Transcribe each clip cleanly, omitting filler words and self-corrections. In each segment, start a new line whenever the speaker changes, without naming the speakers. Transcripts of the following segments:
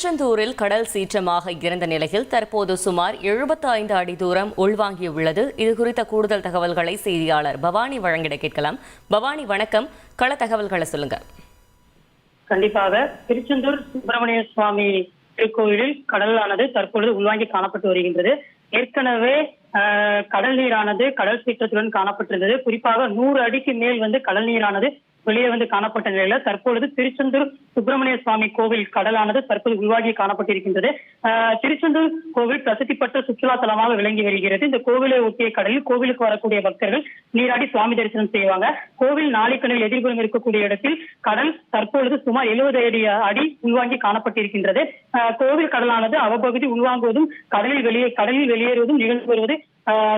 திருச்செந்தூரில் கடல் சீற்றமாக இருந்த நிலையில் தற்போது சுமார் 75 அடி தூரம் உள்வாங்கியுள்ளது. இது குறித்த கூடுதல் தகவல்களை செய்தியாளர் பவானி வழங்கிட கேட்கலாம். பவானி வணக்கம், கள தகவல்களை சொல்லுங்க.
கண்டிப்பாக திருச்செந்தூர் சுப்பிரமணிய சுவாமி திருக்கோயிலில் கடலானது தற்பொழுது உள்வாங்கி காணப்பட்டு வருகின்றது. ஏற்கனவே கடல் நீரானது கடல் சீற்றத்துடன் காணப்பட்டிருந்தது. குறிப்பாக 100 அடிக்கு மேல் கடல் நீரானது வெளியே காணப்பட்ட நிலையில தற்பொழுது திருச்செந்தூர் சுப்பிரமணிய சுவாமி கோவில் கடலானது தற்போது உள்வாகி காணப்பட்டிருக்கின்றது. திருச்செந்தூர் கோவில் பிரசித்தி பெற்ற சுற்றுலா தலமாக விளங்கி வருகிறது. இந்த கோவிலை ஒட்டிய கடலில் கோவிலுக்கு வரக்கூடிய பக்தர்கள் நீராடி சுவாமி தரிசனம் செய்வாங்க. கோவில் நாளிக்கணில் எதிர்ப்புறம் இருக்கக்கூடிய இடத்தில் கடல் தற்பொழுது சுமார் 70 அடி உள்வாங்கி காணப்பட்டிருக்கின்றது. கோவில் கடலானது அவ்வப்பகுதி உள்வாங்குவதும் கடலில் வெளியேறுவதும் நிகழ்ந்து வருவது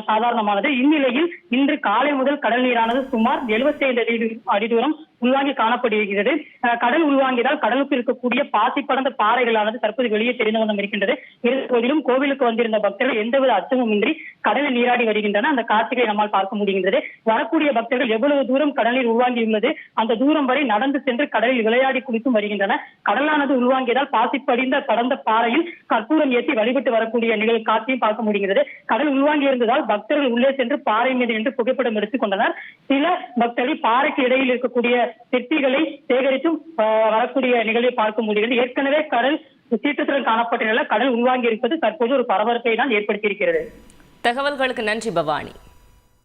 சாதாரணமானது. இந்நிலையில் இன்று காலை முதல் கடல் நீரானது சுமார் 75 அடி தூரம் உள்வாங்கி காணப்படுகிறது. கடல் உள்வாங்கியதால் கடலுக்கு இருக்கக்கூடிய பாசி படர்ந்த பாறைகளானது தற்போது வெளியே தெரிந்து வண்ணம் இருக்கின்றது. இருந்தபோதிலும் கோவிலுக்கு வந்திருந்த பக்தர்கள் எந்தவித அச்சமுமின்றி கடலில் நீராடி வருகின்றன. அந்த காட்சிகளை நம்மால் பார்க்க முடிகின்றது. வரக்கூடிய பக்தர்கள் எவ்வளவு தூரம் கடலில் உள்வாங்கியுள்ளது அந்த தூரம் வரை நடந்து சென்று கடலில் விளையாடி குளித்தும் வருகின்றன. கடலானது உள்வாங்கியதால் பாசி படர்ந்த பாறையில் கற்பூரம் ஏற்றி வழிபட்டு வரக்கூடிய நிகழ்வு காட்சியும் பார்க்க முடிகிறது. கடல் உள்வாங்கி இருந்ததால் பக்தர்கள் உள்ளே சென்று பாறை மீது நின்று புகைப்படம் எடுத்துக் கொண்டனர். சில பக்தர்கள் பாறைக்கு இடையில் இருக்கக்கூடிய சிற்பிகளை சேகரித்தும் வரக்கூடிய நிகழ்வை பார்க்க முடிகிறது. ஏற்கனவே கடல் சீற்றத்துடன் காணப்பட்ட நிலையில் கடல் உள்வாங்கி இருப்பது தற்போது ஒரு பரபரப்பை தான் ஏற்படுத்தியிருக்கிறது.
தகவல்களுக்கு நன்றி பவானி.